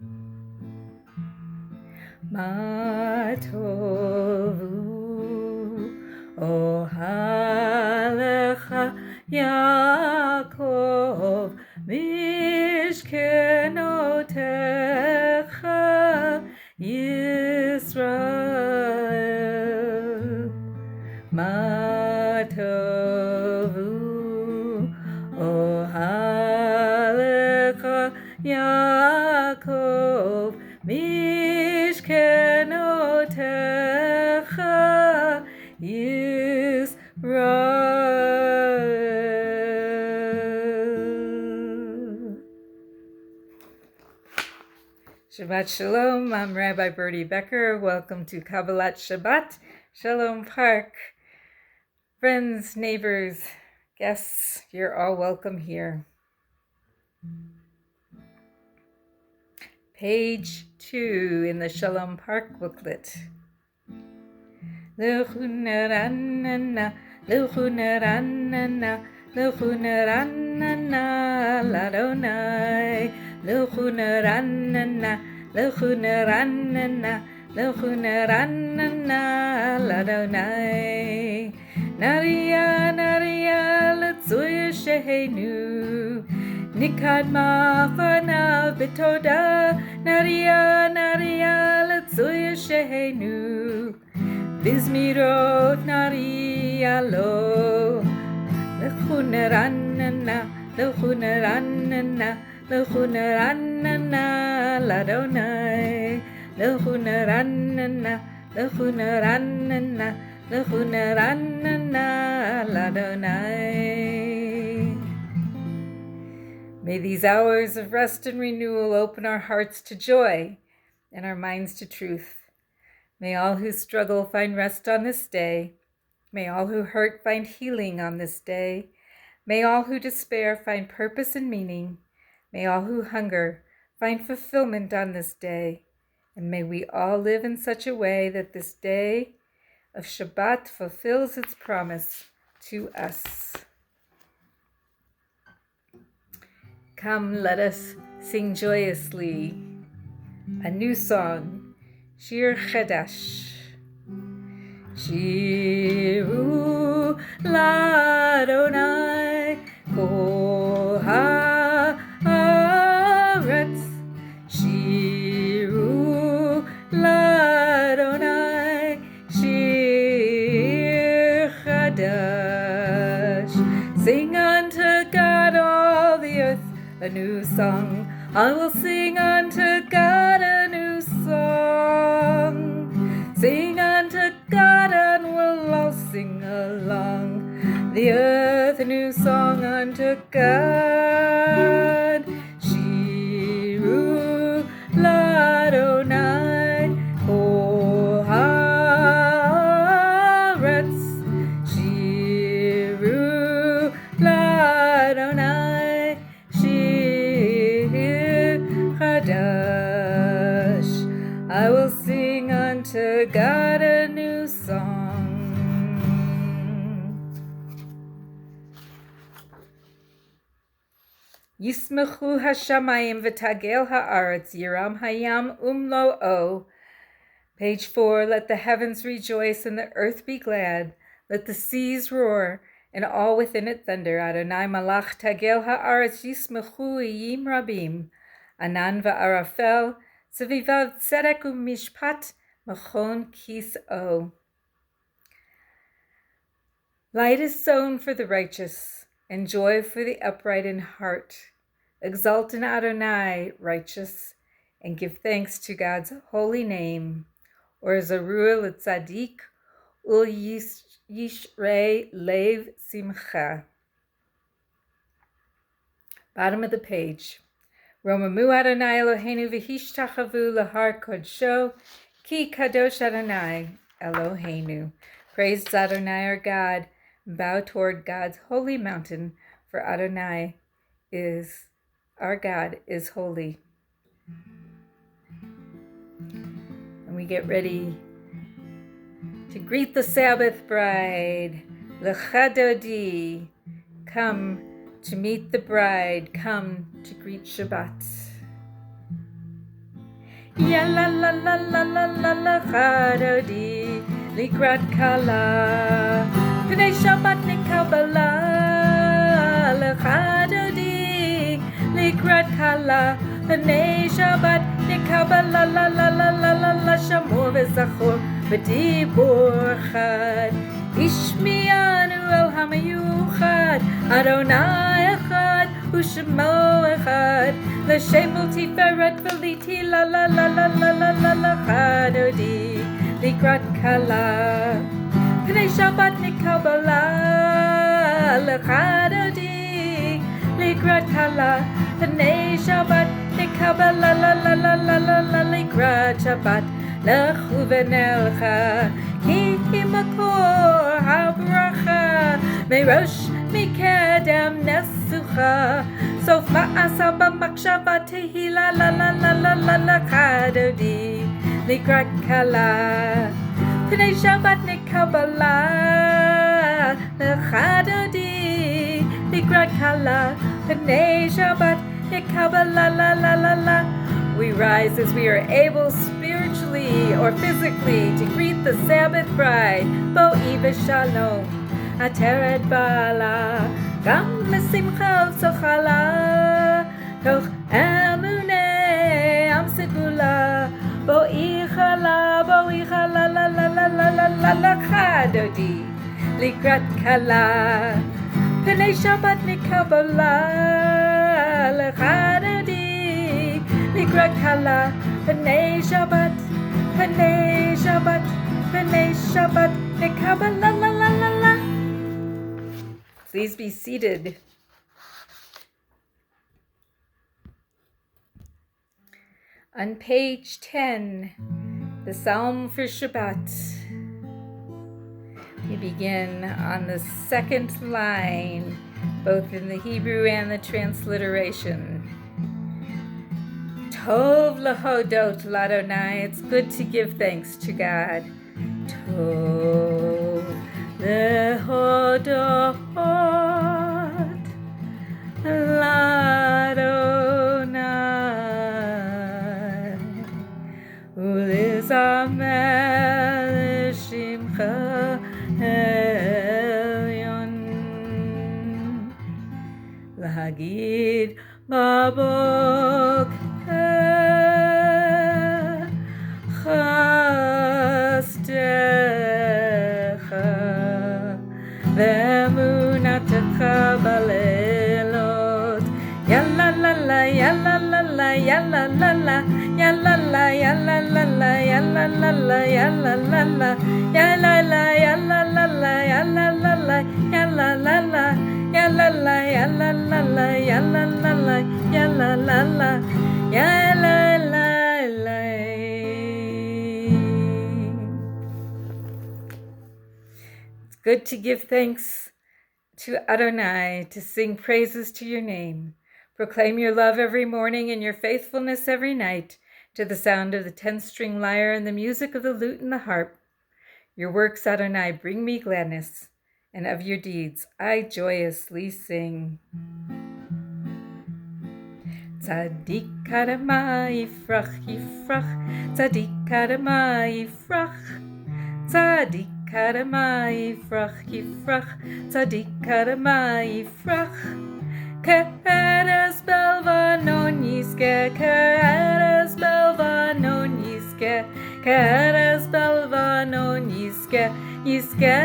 Ma tovu ohalecha Yaakov mishkenotecha Yisrael. Ma tovu ohalecha Yaakov mishkenotecha Yisrael. Shabbat Shalom. I'm Rabbi Bertie Becker. Welcome to Kabbalat Shabbat Shalom Park. Friends, neighbors, guests, you're all welcome here. Page 2 in the Shalom Park booklet. L'chuneranana, l'chuneranana, l'chuneranana, l'Adonai. L'chuneranana, l'chuneranana, l'chuneranana, l'Adonai. Naria, naria, l'tzuya shehenu. Nikad mafana b'toda. Naria, naria, l'tzuya shehenu. Bizmirot naria lo. L'chuneranana, l'chuneranana, l'chuneranana, l'Adonai. L'chuneranana, l'chuneranana, l'chuneranana, l'Adonai. May these hours of rest and renewal open our hearts to joy and our minds to truth. May all who struggle find rest on this day. May all who hurt find healing on this day. May all who despair find purpose and meaning. May all who hunger find fulfillment on this day. And may we all live in such a way that this day of Shabbat fulfills its promise to us. Come, let us sing joyously a new song, Shir Chadash. Shiru l'Adonai kol haaretz. Shiru l'Adonai shir chadash. Sing unto God all the earth a new song. I will sing unto God a new song. Sing unto God and we'll all sing along. The earth a new song unto God. Shiru l'Adonai kol haaretz. Shiru l'Adonai shir chadash. I will sing unto God a new song. Yismechu hashamayim v'tagel haaretz yiram hayam umlo'o. Page 4, let the heavens rejoice and the earth be glad. Let the seas roar and all within it thunder. Adonai malach tagel haaretz yismechu iyim rabim. Anan va'arafel Sevivav tzedek u'mishpat machon kis'o. Light is sown for the righteous, and joy for the upright in heart. Exalt in Adonai, righteous, and give thanks to God's holy name. Or Zarur l'tzadik ul yishrei lev simcha. Bottom of the page. Romamu Adonai Eloheinu v'hishtachavu lahar kodsho ki kadosh Adonai Eloheinu. Praise Adonai our God, and bow toward God's holy mountain, for Adonai is our God is holy. And we get ready to greet the Sabbath bride. L'chadodi, come to meet the bride, come to greet Shabbat. Ya la la la la la la la chadodi likrat kala Pnei Shabbat ni Kabbalah lechadodi likrat kala Pnei Shabbat ni Kabbalah la la la la la la shamor v'zachor v'dibur chad Ishmianu el hamayuchad Adonai echad u'shemo echad L'shemel tiferet v'liti la la la la la la la la chadodi likrat kala Pnei Shabbat ni Kabbalah lechadodi likrat kala Pnei Shabbat ni Kabbalah la la la la la la likrat Shabbat lechu v'nelcha ki makor habracha merosh mikedem nesucha sof ma'asa b'makshava tehi la la la la la la la chadodi likrat kala Pnei Shabbat ni Kabbalah lechadodi likrat kala Pnei Shabbat ni Kabbalah la la la la We rise as we are able spiritually or physically to greet the Sabbath bride Bo'i v'shalom Ateret bala Gam l'simcha v'sochala Toch emunei am segula Bo'i chala la la la la la la la chadodi likrat kala Pnei Shabbat ni Kabbalah lechadodi likrat kala Pnei Shabbat Pnei Shabbat Pnei Shabbat ni Kabbalah la la la la Please be seated. On page 10, the Psalm for Shabbat, we begin on the second line, both in the Hebrew and the transliteration. Tov lahodot l'Adonai, it's good to give thanks to God. Tov lahodot l'Adonai U'lizameh l'shimcha elyon L'hagid b'boker chastecha Ve'emunatecha b'leilot Ya la la la, ya la la la, ya la la la Ya la la, ya la la la, ya la la la, ya la la la Ya la la, ya la la la, ya la la la Ya la la la, ya la la, ya la la la, ya la la la Ya la la la, ya la la la It's good to give thanks to Adonai, to sing praises to your name. Proclaim your love every morning and your faithfulness every night to the sound of the 10-string lyre and the music of the lute and the harp. Your works, Adonai, bring me gladness, and of your deeds I joyously sing. Tzadik Adama Yifrach Yifrach, Tzadik Adama Yifrach, Tzadik Adama Yifrach Yifrach, Tzadik Adama Yifrach. Keres belvanon yiske, keres belvanon yiske, keres belvanon yiske, yiske.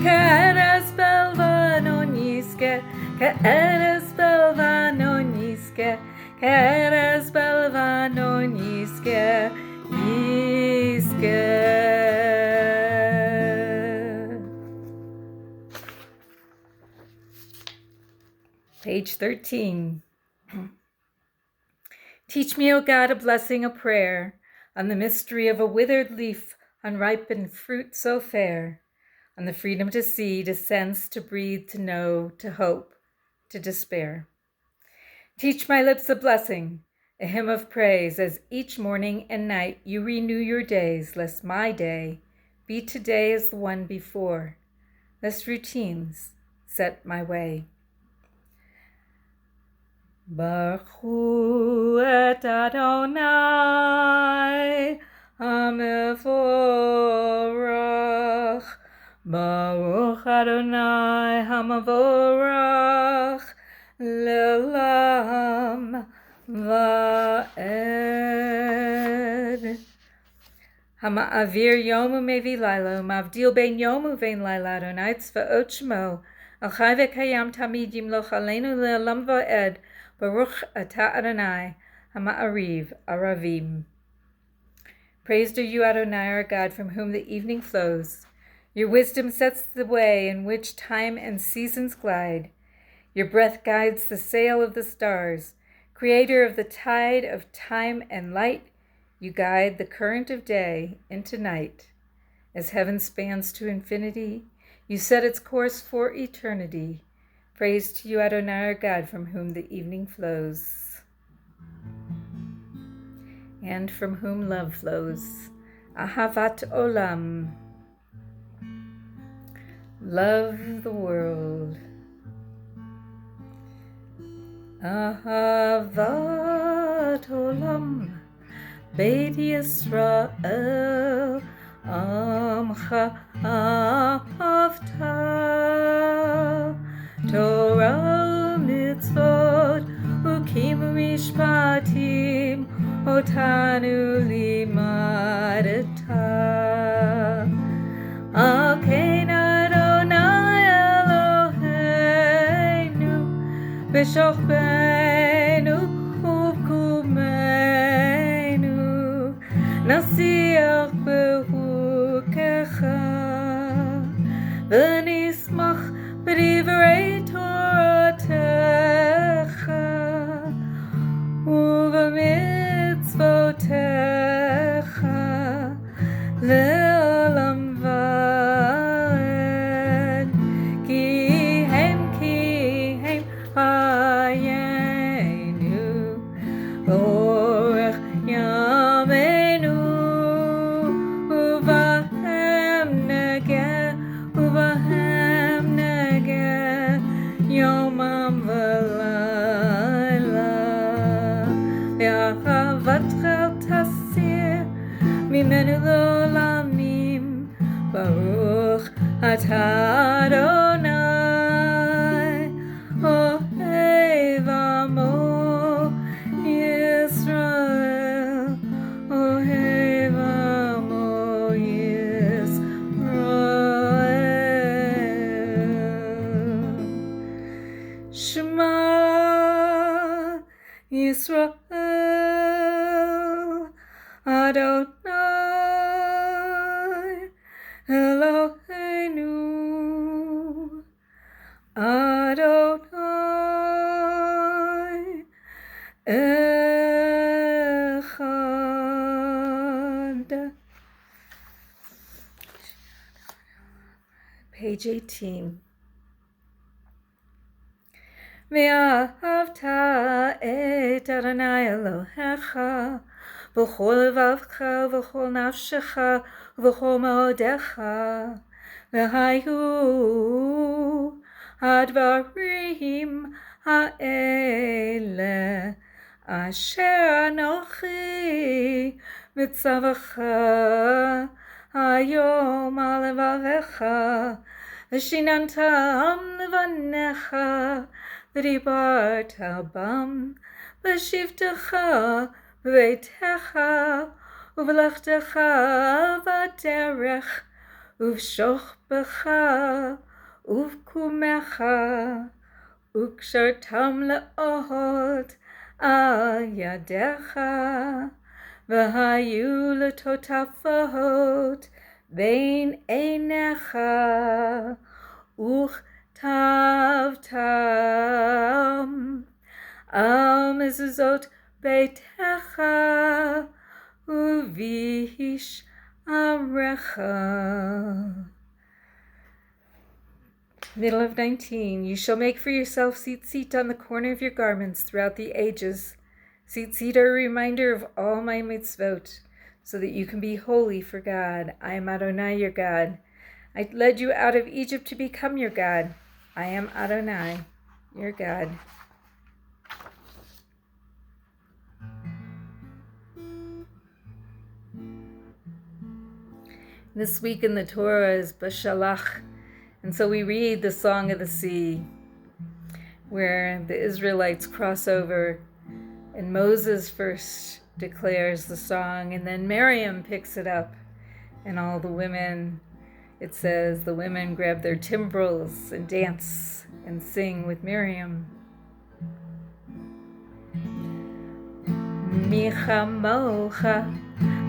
Keres belvanon yiske, keres belvanon yiske, keres belvanon yiske, yiske. Page 13. Teach me, O God, a blessing, a prayer, on the mystery of a withered leaf, unripened fruit so fair, on the freedom to see, to sense, to breathe, to know, to hope, to despair. Teach my lips a blessing, a hymn of praise, as each morning and night you renew your days, lest my day be today as the one before, lest routines set my way. Baruch hu et Adonai HaMevorach. Baruch Adonai HaMevorach Le'olam Va'ed. Hama'avir yomu mevi lailo, mavdil ben yomu vein laila Adonai tzvaot shmo, al chai v'kayam tamid yimloch aleinu le'olam va'ed, Baruch atah Adonai, Hama'ariv aravim. Praised are you, Adonai, our God, from whom the evening flows. Your wisdom sets the way in which time and seasons glide. Your breath guides the sail of the stars. Creator of the tide of time and light, you guide the current of day into night. As heaven spans to infinity, you set its course for eternity. Praise to you, Adonai, our God, from whom the evening flows, and from whom love flows. Ahavat olam. Love the world. Ahavat olam. Beit Yisrael, Amcha Ahavta, Torah mitzvot, Ukim mishpatim, Otanu limadeta. Alkein Adonai Eloheinu, B'shochbeinu Uvkumeinu, Nasiach behukecha, v'nismach b'divrei Toratecha, uv'mitzvotecha, le'olam va'ed, ki hem hayenu, orech yameinu, uvahem negeh, yomam v'layla, ve'ahavatchel tasir, mimenu l'olamim, Baruch atah Adonai, ohev amo Yisrael, ohev amo Yisrael. Shema Yisrael, Adonai Eloheinu, Adonai Echad. Page 18. Ve'ahavta et Adonai Elohecha, v'chol levavcha, v'chol nafshecha, v'chol ma'odecha, v'hayu hadvarim ha'ele, asher anochi mitzavacha, hayom alevavecha, v'shinantam levanecha, v'dibarta bam, v'shivtecha v'beitecha, uv'lechtecha v'derech, uv'shochbecha, uv'kumecha, u'kshartam le'ot al yadecha, v'hayu l'totafot bein einecha, uchtavtam al mezuzot beitecha, uvish arecha. Middle of 19. You shall make for yourself tzitzit on the corner of your garments throughout the ages. Tzitzit are a reminder of all my mitzvot, so that you can be holy for God. I am Adonai, your God. I led you out of Egypt to become your God. I am Adonai, your God. This week in the Torah is Bashalach, and so we read the Song of the Sea, where the Israelites cross over, and Moses first declares the song, and then Miriam picks it up, and all the women, it says, the women grab their timbrels and dance and sing with Miriam. Mi chamocha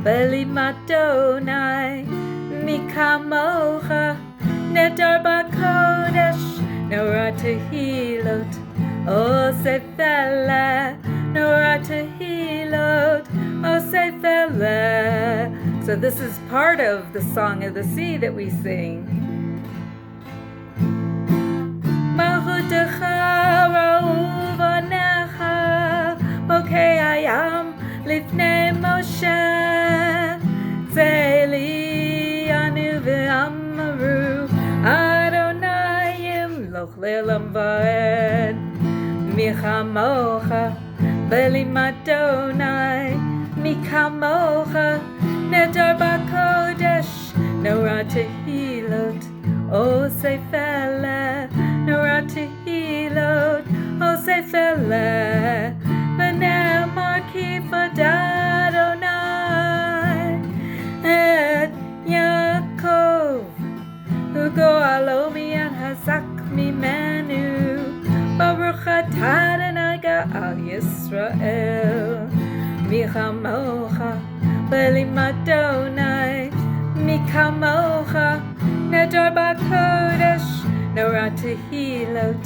belimadonai, mi kamocha nedar bakodesh, nora tehilot, o sefela, nora tehilot, o sefela. So this is part of the Song of the Sea that we sing. Malchutecha ra'uvanecha, bokei hayam lifnei Moshe, zeli anu v'amaru, Adonai yimloch le'olam va'ed, michamocha belimadonai, mikamocha nedar bakodesh, nora tehilot, o sefela, nora tehilot, o sefela, v'ne'emar kifad Adonai et Yaakov, ugo'alo mi'an hazak mimenu, baruch atah Adonai ga'al Yisrael, michamocha belimadonai, mikamocha nedar bakodesh, nora tehilot,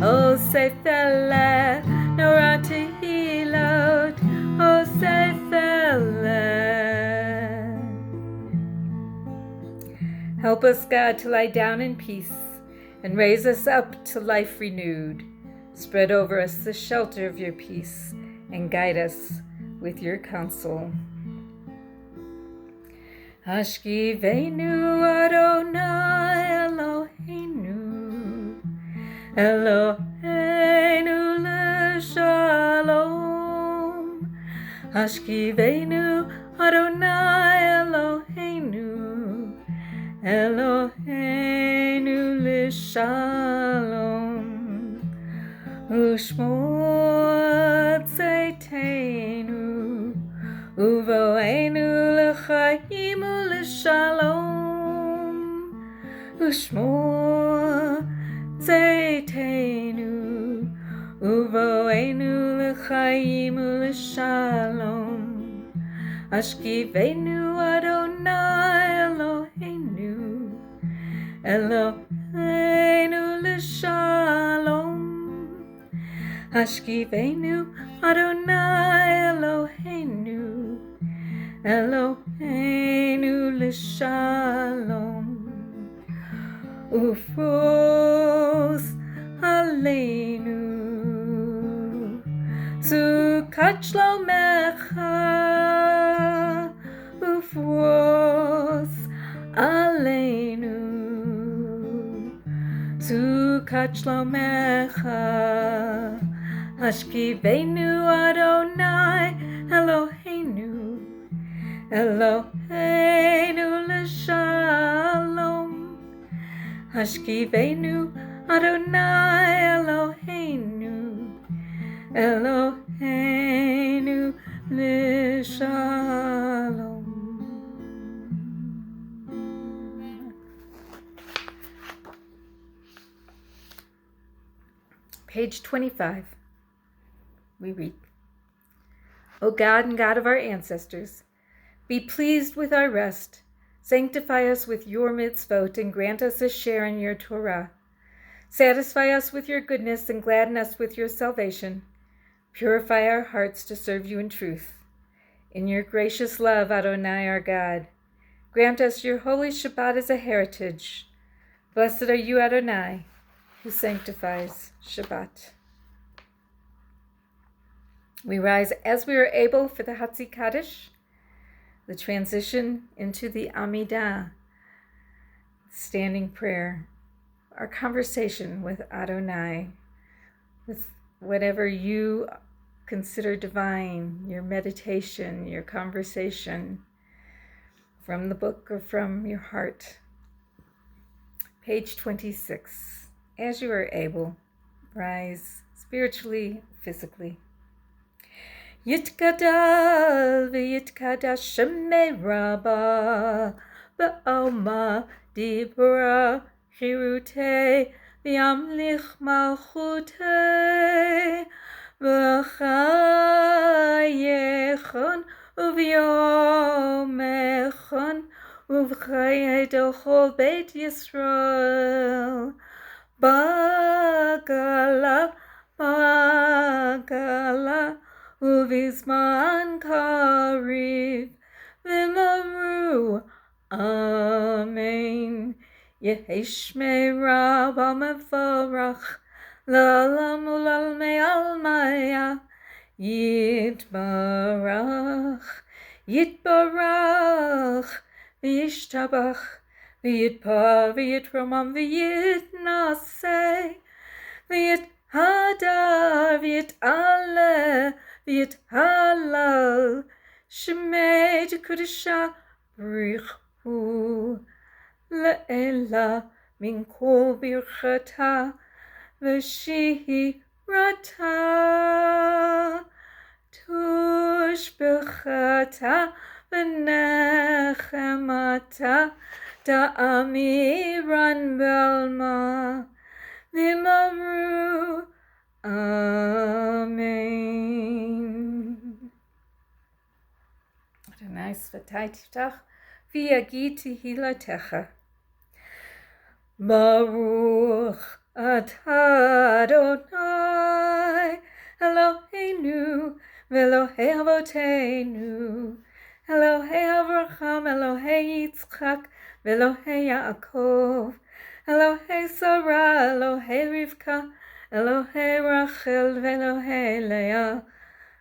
o sefela, nora tehilot, o sefela. Help us, God, to lie down in peace and raise us up to life renewed. Spread over us the shelter of your peace and guide us with your counsel. Hashkivenu Adonai Eloheinu, Eloheinu l'shalom. Hashkivenu Adonai Eloheinu, Eloheinu l'shalom. Ushmor tzeitenu, uvoenu l'chaim u'l'shalom. Ushmor tzeitenu, uvoenu l'chaim u'l'shalom. Ashkivenu Adonai Eloheinu, Eloheinu l'shalom. Ashkivenu Adonai Eloheinu, Eloheinu l'shalom. Ufros aleinu, sukat shlomecha. Ufros aleinu, sukat shlomecha. Hashkivenu Adonai Eloheinu, Eloheinu l'shalom. Hashkivenu Adonai Eloheinu, Eloheinu l'shalom. Page 25. We read, O God and God of our ancestors, be pleased with our rest. Sanctify us with your mitzvot and grant us a share in your Torah. Satisfy us with your goodness and gladden us with your salvation. Purify our hearts to serve you in truth. In your gracious love, Adonai our God, grant us your holy Shabbat as a heritage. Blessed are you, Adonai, who sanctifies Shabbat. We rise as we are able for the Hatzi Kaddish, the transition into the Amidah, standing prayer, our conversation with Adonai, with whatever you consider divine, your meditation, your conversation. from the book or from your heart. Page 26. As you are able, rise spiritually, physically. Yitkadal v'yitkadash shemei rabba ba'alma dibra chirute v'yamlich malchute v'chayechon uvyomechon uv'chayei dochol beit Yisrael bagala Uvizman kariv v'mamru Amen. Yeheshmei Rabba mevorach l'olam u'lalmei almaya Yitbarach v'yishtabach v'yitpar v'yitromam v'yitnaseh v'yithadar v'yit'aleh v'yithalal shemei dekudesha brichu le'ela min kol birchata v'shirata tushbechata v'nechemata da'amiran belma v'mamru Amen. Adonai Svatai Tiftach v'yagid Tehilatecha. Baruch atah Adonai Eloheinu v'Elohei Avoteinu Elohei Avraham Elohei Yitzchak v'Elohei Yaakov Elohei Sarah Elohei Rivka Elohei Rachel v'Elohei Leah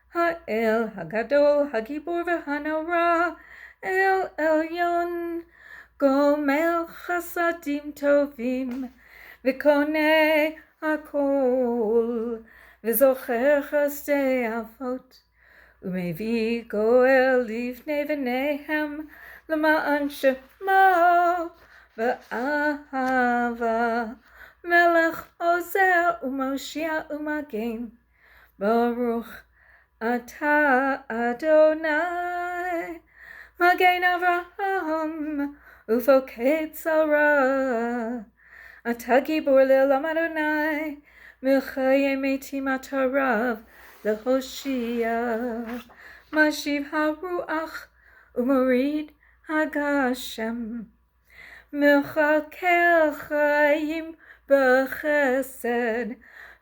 Ha'el Hagadol Hagibor v'Hanora El Elyon Gomel Chasadim Tovim v'Konei Hakol v'Zocher Chasdei Avot u'Mevi Goel Livnei v'Nehem L'ma'an Shemo v'Ahava Melech Ozer u'Moshia u'Magen Baruch atah Adonai Magen Avraham Ufokei Tzara Atah Gibor Le'olam Adonai Milchayei Metim Atarav Lehoshia Mashiv HaRuach U'Morid HaGashem Milchakel Chayim B'Chesed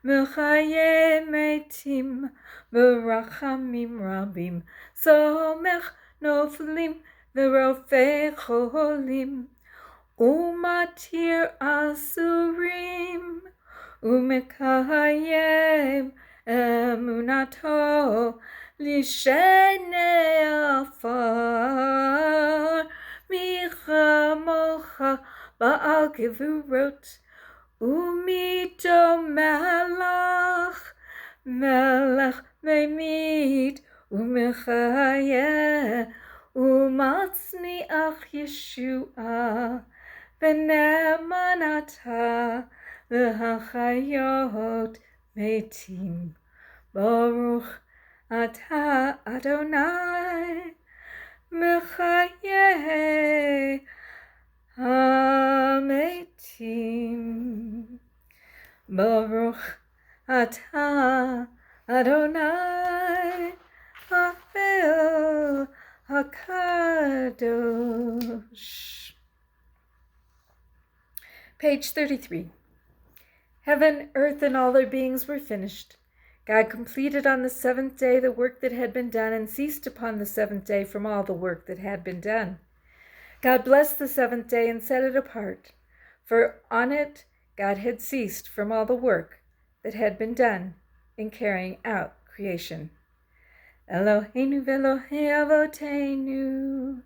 Milchayei Metim B'Rachamim Rabim Somech Noflim V'Rofei Cholim Umatir Asurim Umekayem Emunato Lishenei Afar Michamocha Ba'al Gevurot Umito Melach Melech Memit Umechayeh Umatzniach Yeshua Benemanata V'Hachayot Metim Baruch atah Adonai Mechayeh HaMetim Baruch atah Adonai Ha'el HaKadosh. Page 33. Heaven, earth, and all their beings were finished. God completed on the seventh day the work that had been done and ceased upon the seventh day from all the work that had been done. God blessed the seventh day and set it apart, for on it God had ceased from all the work that had been done in carrying out creation. Eloheinu v'Elohei Avoteinu,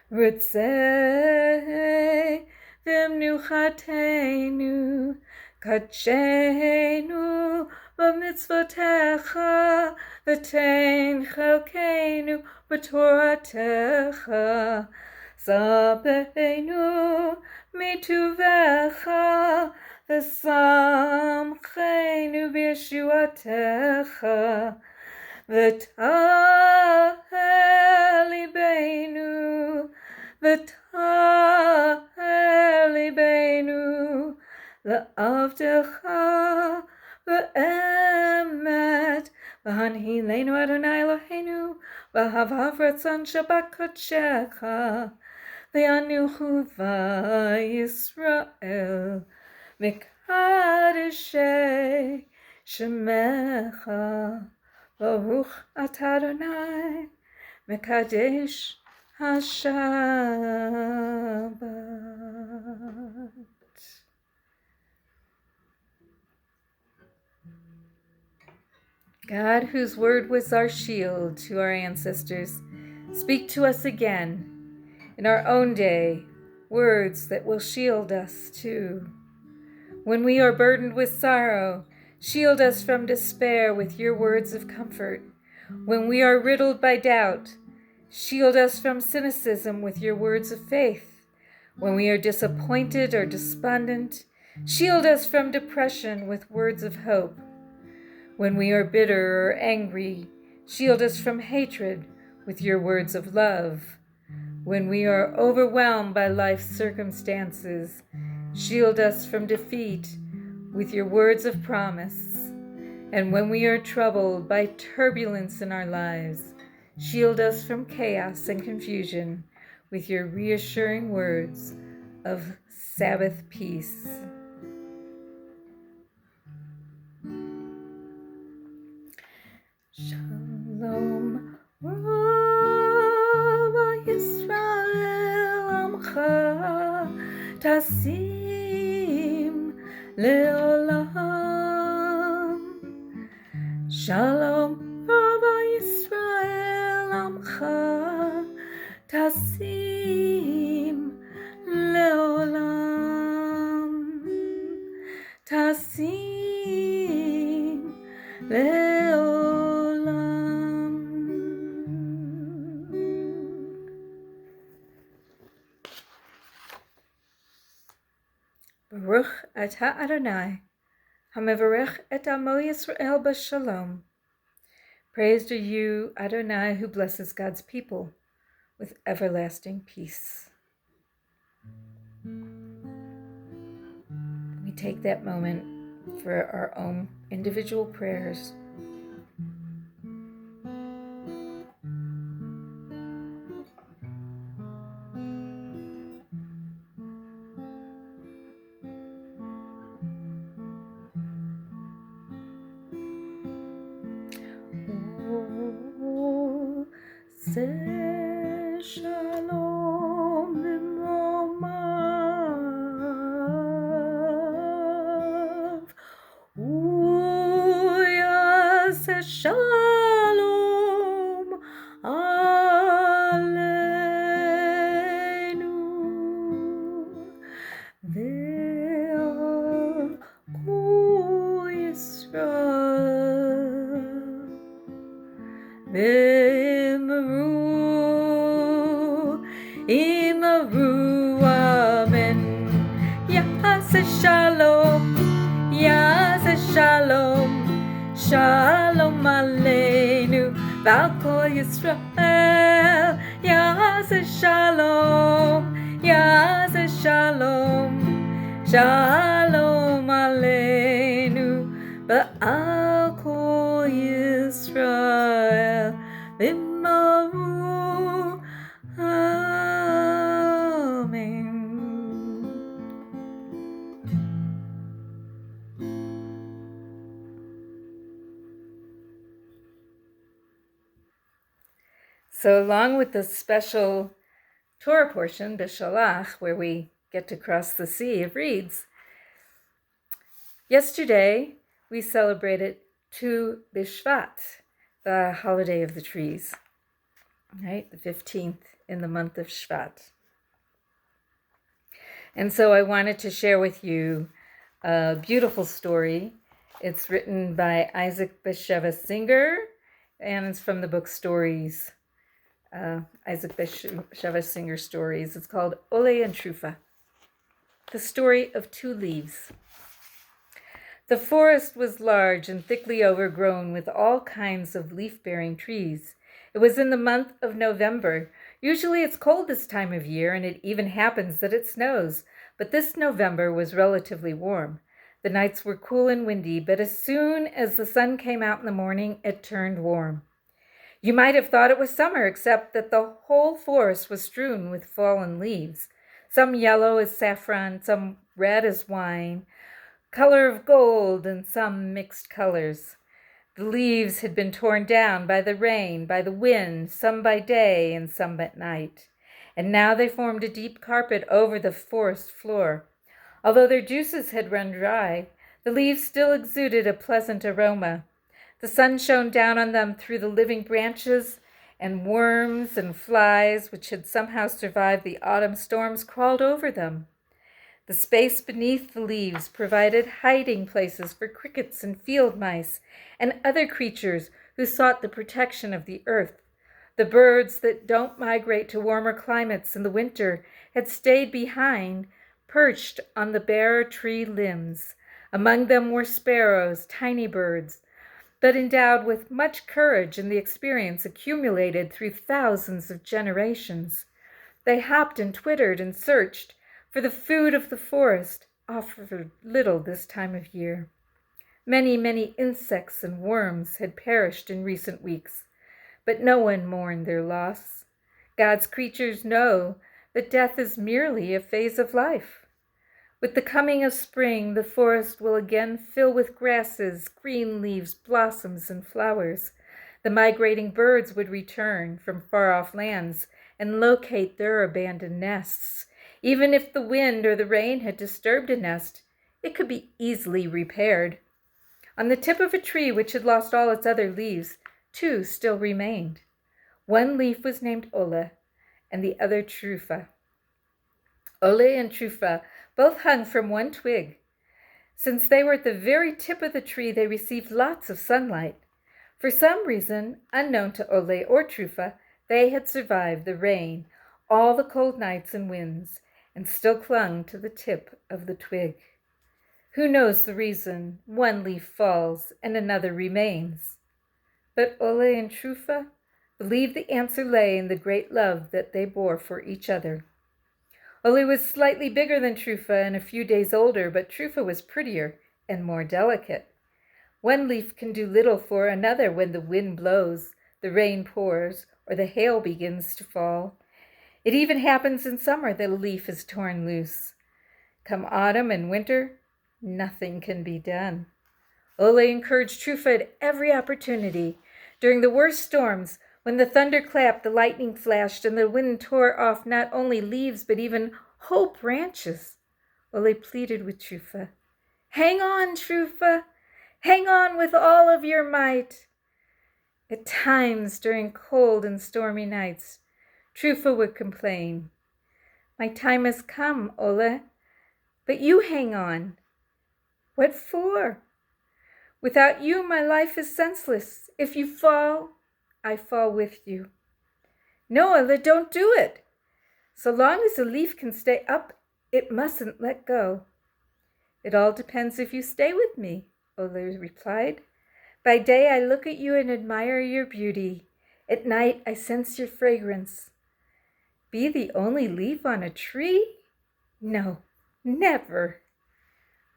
Rutzei v'Mnuchateinu, Kadshenu b'mitzvotecha, V'tein chelkeinu b'toratecha, Sapeinu mituvecha, v'samcheinu b'yeshuatecha, v'tahel libeinu, v'tahel libeinu, la'avdecha v'emet, v'hanhileinu Adonai Eloheinu, v'havav ratzon Shabbat kodshecha, v'yanuchu v'Yisrael, mikadeshei shemecha, Baruch atah Adonai, mekadesh HaShabbat. God, whose word was our shield to our ancestors, speak to us again in our own day, words that will shield us too. When we are burdened with sorrow, shield us from despair with your words of comfort. When we are riddled by doubt, shield us from cynicism with your words of faith. When we are disappointed or despondent, shield us from depression with words of hope. When we are bitter or angry, shield us from hatred with your words of love. When we are overwhelmed by life's circumstances, shield us from defeat with your words of promise. And when we are troubled by turbulence in our lives, shield us from chaos and confusion with your reassuring words of Sabbath peace. Shalom, Rava Yisrael Amcha Tasim Leolam. Shalom, Rava Yisrael Amcha Tasim Leolam. Tasim Leolam. Baruch atah Adonai, hamevarech et amo Yisrael b'shalom. Praised are you, Adonai, who blesses God's people with everlasting peace. We take that moment for our own individual prayers. Say shalom b'romav, uyaseh shalom aleinu, ve'al kol Yisrael. Imaru, amen. Yaseh shalom, shalom aleinu, v'al kol Yisrael. Yaseh shalom, shalom aleinu, v'al kol Yisrael. Imaru, amen. So along with the special Torah portion, B'Shalach, where we get to cross the sea of reeds, yesterday we celebrated Tu B'Shvat, the holiday of the trees, right? The 15th in the month of Shvat. And so I wanted to share with you a beautiful story. It's written by Isaac Bashevis Singer, and it's from the book Stories Isaac Bashevis Singer stories. It's called Ole and Trufa, the story of two leaves. The forest was large and thickly overgrown with all kinds of leaf-bearing trees. It was in the month of November. Usually it's cold this time of year, and it even happens that it snows, but this November was relatively warm. The nights were cool and windy, but as soon as the sun came out in the morning, it turned warm. You might have thought it was summer, except that the whole forest was strewn with fallen leaves, some yellow as saffron, some red as wine, color of gold, and some mixed colors. The leaves had been torn down by the rain, by the wind, some by day and some at night, and now they formed a deep carpet over the forest floor. Although their juices had run dry, the leaves still exuded a pleasant aroma. The sun shone down on them through the living branches, and worms and flies, which had somehow survived the autumn storms, crawled over them. The space beneath the leaves provided hiding places for crickets and field mice and other creatures who sought the protection of the earth. The birds that don't migrate to warmer climates in the winter had stayed behind, perched on the bare tree limbs. Among them were sparrows, tiny birds, but endowed with much courage and the experience accumulated through thousands of generations. They hopped and twittered and searched, for the food of the forest offered little this time of year. Many, many insects and worms had perished in recent weeks, but no one mourned their loss. God's creatures know that death is merely a phase of life. With the coming of spring, the forest will again fill with grasses, green leaves, blossoms, and flowers. The migrating birds would return from far-off lands and locate their abandoned nests. Even if the wind or the rain had disturbed a nest, it could be easily repaired. On the tip of a tree which had lost all its other leaves, two still remained. One leaf was named Ole, and the other Trufa. Ole and Trufa both hung from one twig. Since they were at the very tip of the tree, they received lots of sunlight. For some reason, unknown to Ole or Trufa, they had survived the rain, all the cold nights and winds, and still clung to the tip of the twig. Who knows the reason one leaf falls and another remains? But Ole and Trufa believed the answer lay in the great love that they bore for each other. Ole was slightly bigger than Trufa and a few days older, but Trufa was prettier and more delicate. One leaf can do little for another when the wind blows, the rain pours, or the hail begins to fall. It even happens in summer that a leaf is torn loose. Come autumn and winter, nothing can be done. Ole encouraged Trufa at every opportunity. During the worst storms, when the thunder clapped, the lightning flashed, and the wind tore off not only leaves but even whole branches, Ole pleaded with Trufa. "Hang on, Trufa! Hang on with all of your might!" At times, during cold and stormy nights, Trufa would complain. "My time has come, Ole, but you hang on." "What for?" "Without you, my life is senseless. If you fall, I fall with you." "No, Ole, don't do it. So long as a leaf can stay up, it mustn't let go." "It all depends if you stay with me," Ole replied. "By day I look at you and admire your beauty. At night I sense your fragrance." "Be the only leaf on a tree? No, never."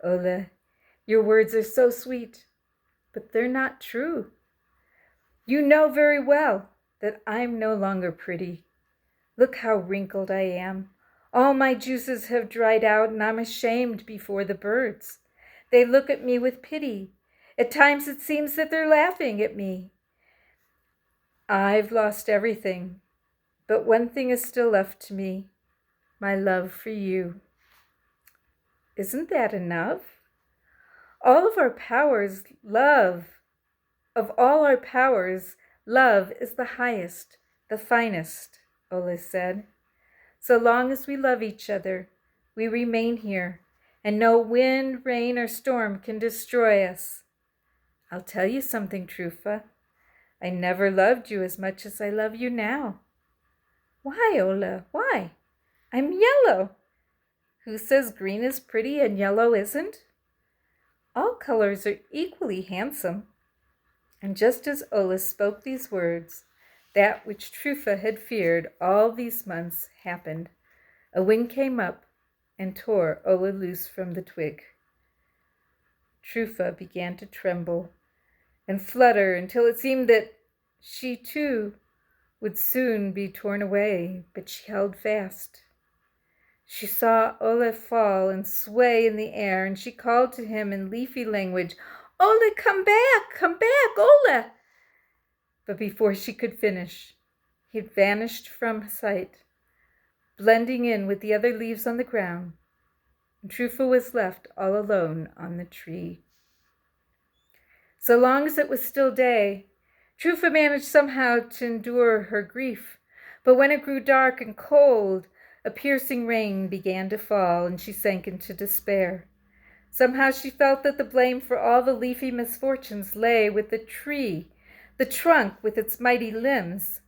"Ole, your words are so sweet, but they're not true. You know very well that I'm no longer pretty. Look how wrinkled I am. All my juices have dried out, and I'm ashamed before the birds. They look at me with pity. At times it seems that they're laughing at me. I've lost everything, but one thing is still left to me, my love for you." Isn't that enough? All of our powers, Of all our powers, love is the highest, the finest, Ole said. So long as we love each other, we remain here, and no wind, rain, or storm can destroy us. I'll tell you something, Trufa. I never loved you as much as I love you now. Why, Ole? Why? I'm yellow. Who says green is pretty and yellow isn't? All colors are equally handsome. And just as Ole spoke these words, that which Trufa had feared all these months happened. A wing came up and tore Ole loose from the twig. Trufa began to tremble and flutter until it seemed that she too would soon be torn away, but she held fast. She saw Ole fall and sway in the air, and she called to him in leafy language, "Ole, come back, Ole!" But before she could finish, he had vanished from sight, blending in with the other leaves on the ground, and Trufa was left all alone on the tree. So long as it was still day, Trufa managed somehow to endure her grief, but when it grew dark and cold, a piercing rain began to fall, and she sank into despair. Somehow she felt that the blame for all the leafy misfortunes lay with the tree, the trunk with its mighty limbs.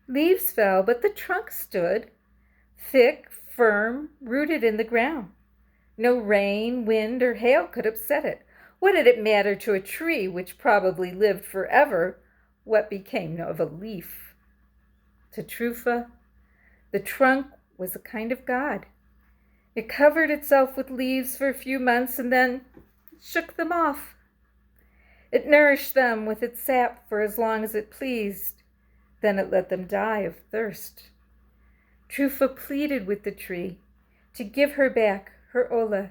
Leaves fell, but the trunk stood, thick, firm, rooted in the ground. No rain, wind, or hail could upset it. What did it matter to a tree which probably lived forever what became of a leaf? To Trufa, the trunk was a kind of god. It covered itself with leaves for a few months and then shook them off. It nourished them with its sap for as long as it pleased. Then it let them die of thirst. Trufa pleaded with the tree to give her back her Ole,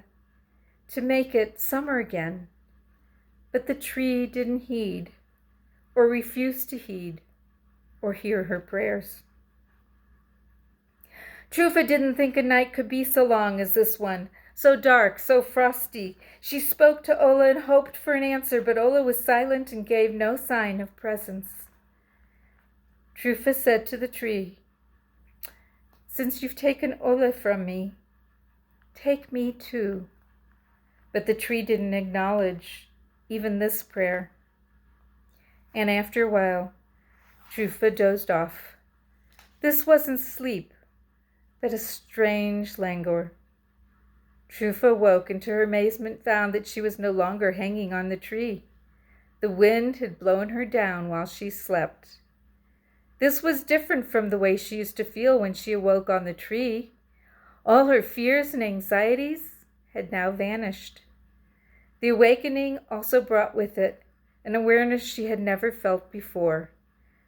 to make it summer again. But the tree didn't heed, or refused to heed, or hear her prayers. Trufa didn't think a night could be so long as this one, so dark, so frosty. She spoke to Ole and hoped for an answer, but Ole was silent and gave no sign of presence. Trufa said to the tree, "Since you've taken Ole from me, take me too." But the tree didn't acknowledge even this prayer. And after a while, Trufa dozed off. This wasn't sleep, but a strange languor. Trufa woke and to her amazement found that she was no longer hanging on the tree. The wind had blown her down while she slept. This was different from the way she used to feel when she awoke on the tree. All her fears and anxieties had now vanished. The awakening also brought with it an awareness she had never felt before.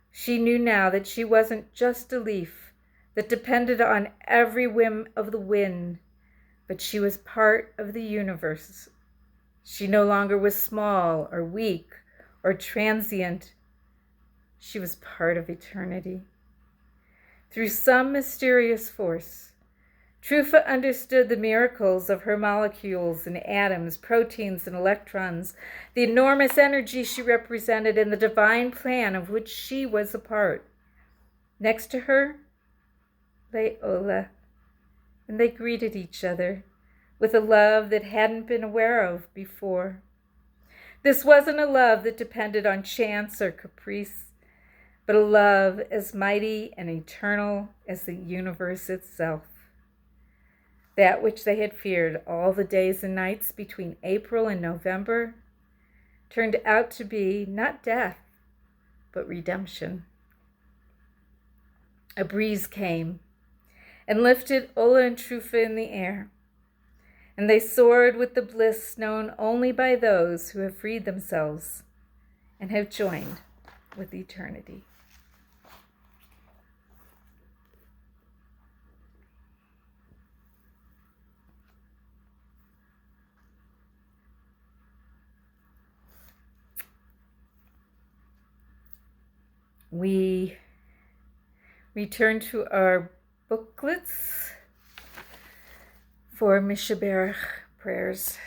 She knew now that she wasn't just a leaf that depended on every whim of the wind, but she was part of the universe. She no longer was small or weak or transient. She was part of eternity. Through some mysterious force, Trufa understood the miracles of her molecules and atoms, proteins and electrons, the enormous energy she represented, and the divine plan of which she was a part. Next to her lay Ole, and they greeted each other with a love that hadn't been aware of before. This wasn't a love that depended on chance or caprice, but a love as mighty and eternal as the universe itself. That which they had feared all the days and nights between April and November turned out to be not death, but redemption. A breeze came and lifted Ole and Trufa in the air, and they soared with the bliss known only by those who have freed themselves and have joined with eternity. We return to our booklets for Mishaberach prayers.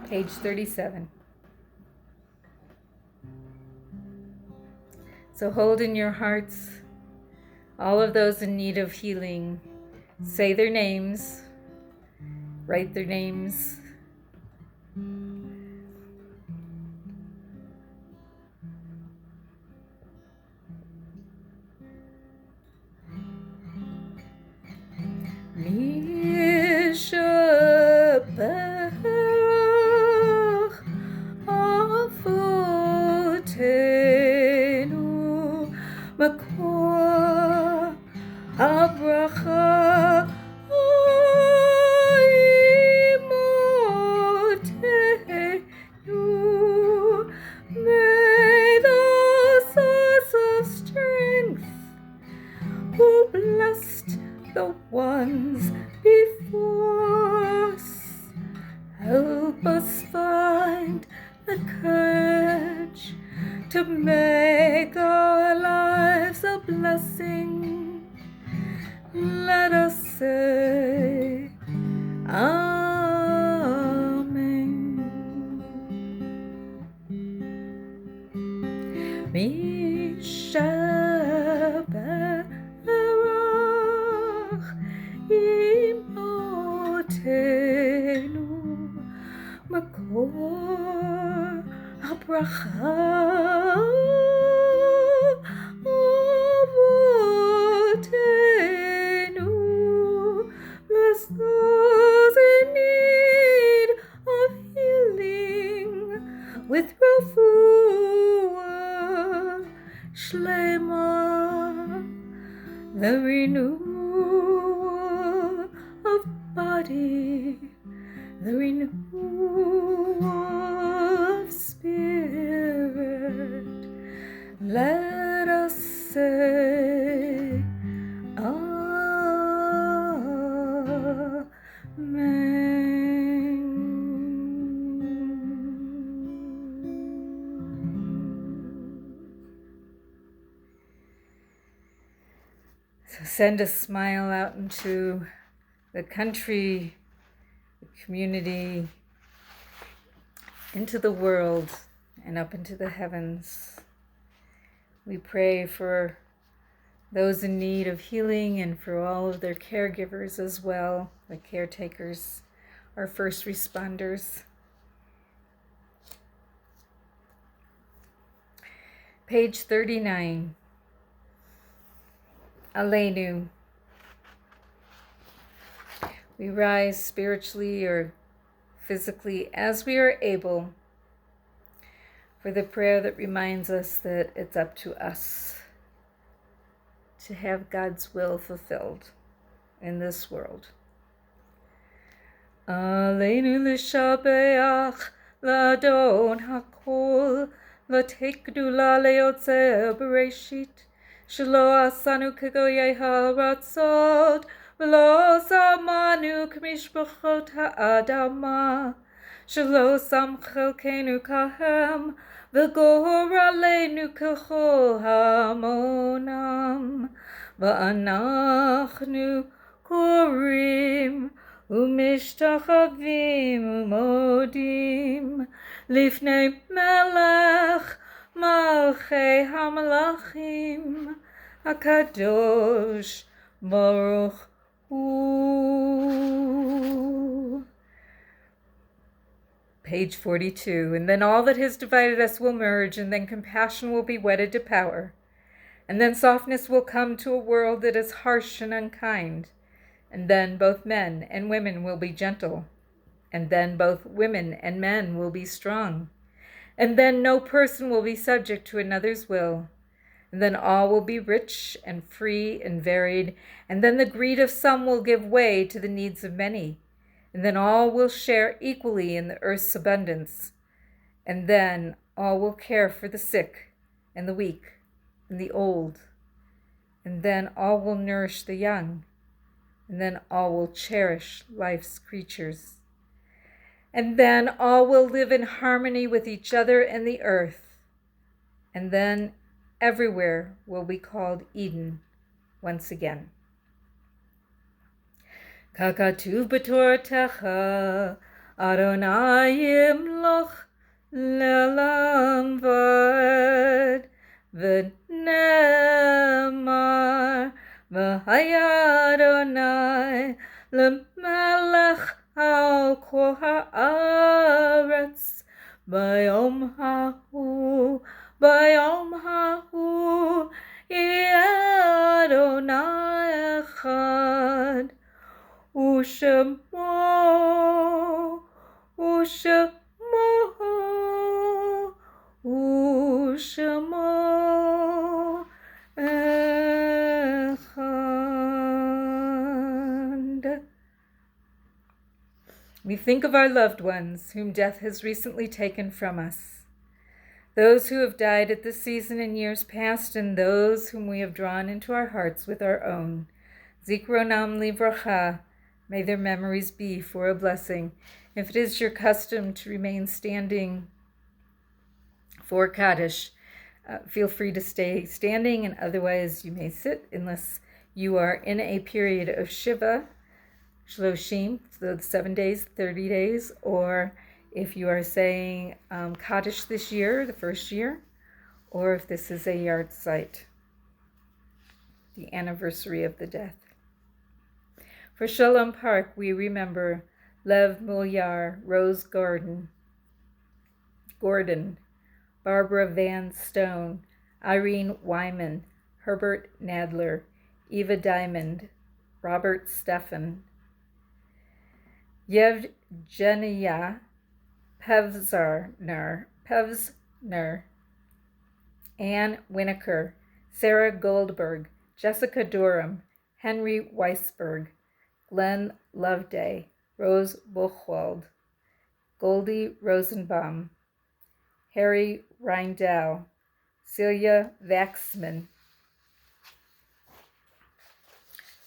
Page 37. So hold in your hearts all of those in need of healing. Say their names write their names. Mishabach avotenu makor habracha imotenu. May the source of strength who blessed the ones before us help us find the courage to make our lives a blessing. Let us say Amen. Mishaberach imotenu makor habracha avotenu. Bless those in need of healing with refuah shlema, the renewal of body, the renewal of spirit. Let us say So send a smile out into the country, the community, into the world, and up into the heavens. We pray for those in need of healing and for all of their caregivers as well, the caretakers, our first responders. Page 39. Aleinu. We rise spiritually or physically as we are able for the prayer that reminds us that it's up to us to have God's will fulfilled in this world. Aleinu l'shabeach l'adon hakol l'tekdula le'yotzeh bereshit shelo asanu kegoyei haratzot v'lo samanu k'mishpachot ha'adama shelo sam chelkenu kahem v'gor aleinu kechol hamonam v'anachnu korim umishtachavim umodim lifnei melech malchei hamalachim HaKadosh Baruch Hu. Page 42. And then all that has divided us will merge, and then compassion will be wedded to power. And then softness will come to a world that is harsh and unkind. And then both men and women will be gentle. And then both women and men will be strong. And then no person will be subject to another's will. And then all will be rich and free and varied. And then the greed of some will give way to the needs of many. And then all will share equally in the earth's abundance. And then all will care for the sick and the weak and the old. And then all will nourish the young. And then all will cherish life's creatures. And then all will live in harmony with each other and the earth. And then everywhere will be called Eden once again. Kakatuv b'toratecha Adonai yimloch le'olam va'ed v'nemar v'haya Adonai le'melech Yishmo kol haaretz bayom hahu yeh Adonai echad Ushemo echad. We think of our loved ones whom death has recently taken from us, those who have died at this season in years past, and those whom we have drawn into our hearts with our own. Zikronam livracha, may their memories be for a blessing. If it is your custom to remain standing for Kaddish, feel free to stay standing, and otherwise you may sit unless you are in a period of Shiva, Shloshim, so 7 days, 30 days, or if you are saying Kaddish this year, the first year, or if this is a yard site, the anniversary of the death. For Shalom Park, we remember Lev Mulyar, Rose Gordon, Barbara Van Stone, Irene Wyman, Herbert Nadler, Eva Diamond, Robert Stephan, Yevgenia Pevsner, Anne Winokur, Sarah Goldberg, Jessica Durham, Henry Weisberg, Glenn Loveday, Rose Buchwald, Goldie Rosenbaum, Harry Reindell, Celia Waxman,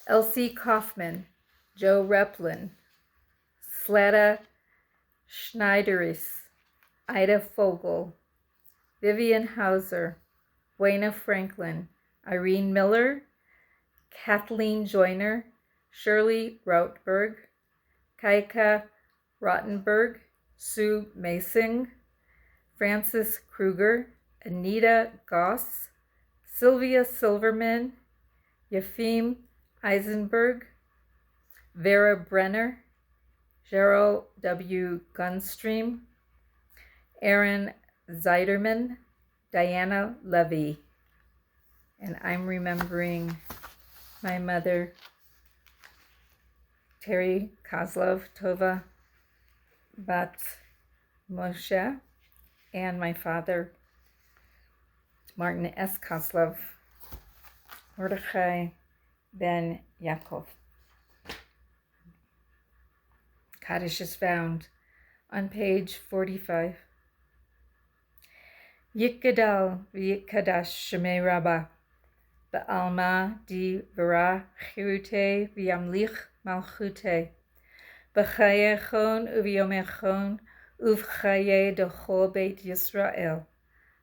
Elsie Kaufman, Joe Replin, Slada Schneideris, Ida Fogel, Vivian Hauser, Buena Franklin, Irene Miller, Kathleen Joyner, Shirley Routberg, Kaika Rottenberg, Sue Masing, Francis Kruger, Anita Goss, Sylvia Silverman, Yefim Eisenberg, Vera Brenner, Gerald W. Gunstream, Aaron Zeiderman, Diana Levy. And I'm remembering my mother, Terry Kozlov Tova Bat Moshe, and my father, Martin S. Kozlov, Mordechai Ben Yaakov. Kaddish is found on page 45. Yikadal v'yikadash shemei Rabbah, ba'alma di v'ra chirute v'yamlich malchute, b'chayechon uv'yomechon uv'chaye d'chol beit Yisrael,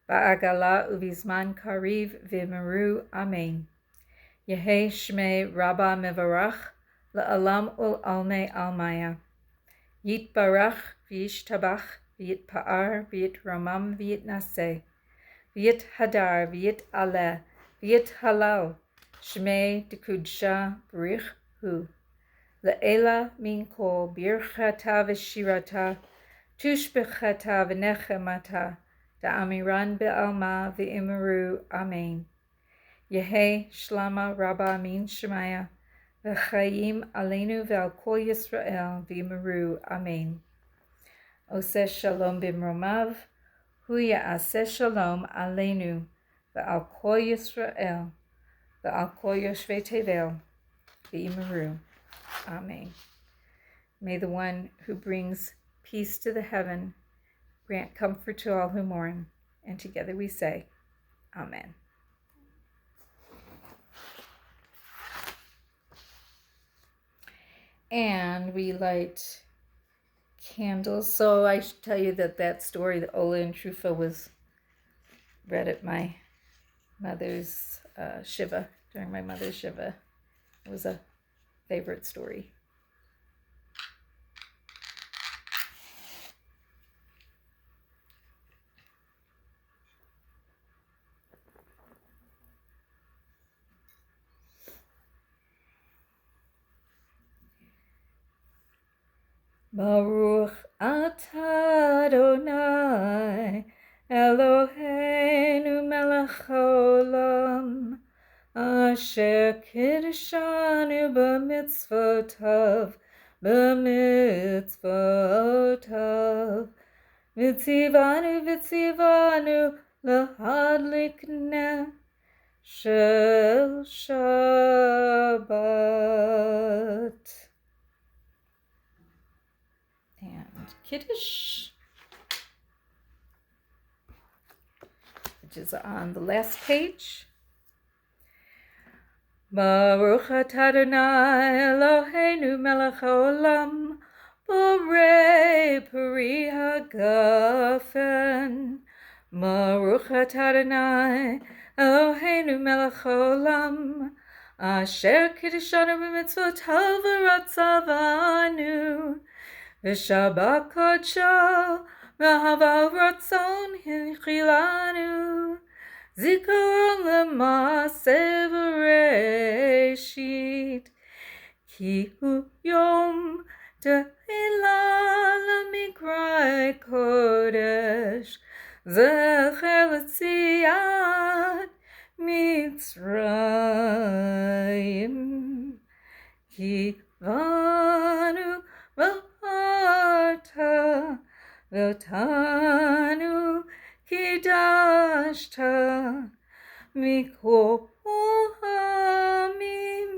ba'agala uv'izman kariv v'meru amen. Yehei shmei Rabbah mevarach la'alam ul'almei almaya. Yit barach v'yish tabach v'yit pa'ar v'yit ramam v'yit naseh v'yit hadar v'yit aleh v'yit halal shmei dekudsha barich hu le'ela min kol birchata v'shirata tushbechata v'nechemata da'amiran be'alma v'imeru amen. Yehei shlama Rabbah min shemaya v'chayim aleinu ve'al kol Yisrael v'imeru amen. Oseh shalom b'mromav, hu ya'aseh shalom aleinu ve'al kol Yisrael ve'al kol yoshvei tevel v'imeru amen. May the one who brings peace to the heaven grant comfort to all who mourn, and together we say, Amen. And we light candles. So I should tell you that story, the Ole and Trufa, was read at my mother's Shiva, during my mother's Shiva. It was a favorite story. Baruch atah Adonai Eloheinu melech haolam asher kiddushanu b'mitzvotav v'tzivanu lahadlik neh shel Shabbat. And Kiddush, which is on the last page. Baruch atah Adonai Eloheinu melech haolam borei peri hagafen. Baruch atah Adonai Eloheinu melech haolam asher kiddushanu b'mitzvotav v'ratzavanu v'shabbat kodsho v'hava ratzon hinchilanu zikaron l'maaseh v'reshit ki hu yom tehillah l'mikra kodesh zecher l'tziat Mitzrayim ki vanu v'harta v'otanu kidashta mikol hamim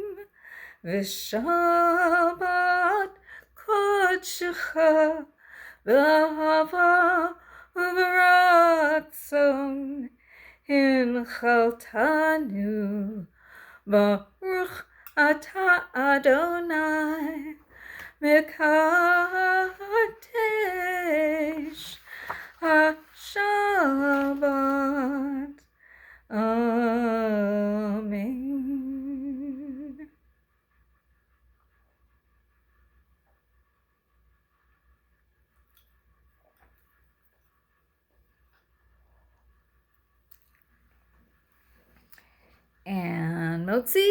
v'shabbat kodshecha v'ahava v'ratzon hinchaltanu. Baruch atah Adonai mekadesh ha-Shabbat. Amen. And Motzi.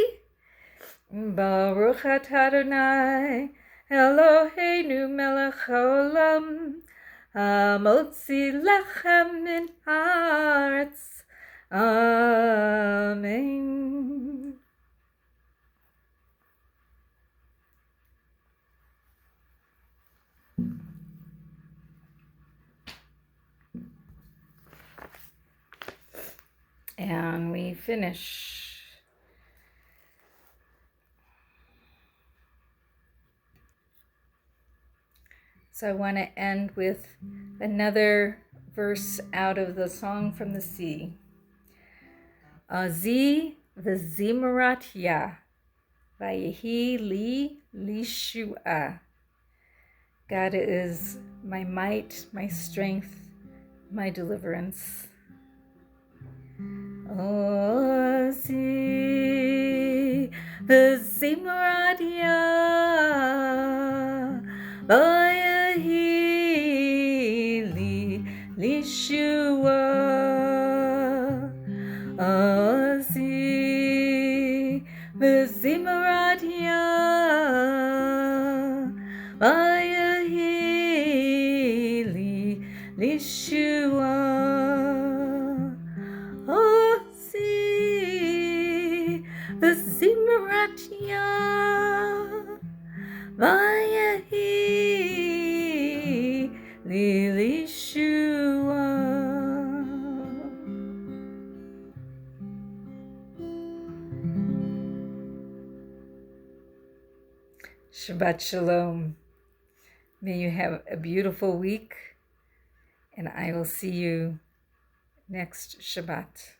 Baruch atah Adonai Eloheinu melech haolam hamotzi lechem min haaretz. Amen. And we finish. So I want to end with another verse out of the Song from the Sea. Azi v'zimarat yah, vayehi li lishua. God is my might, my strength, my deliverance. Azi v'zimarat yah, vayehi li lishua. Azi v'zimarat yah, vayehi li lishua. Azi v'zimarat yah, vayehi li lishua. Shabbat Shalom. May you have a beautiful week, and I will see you next Shabbat.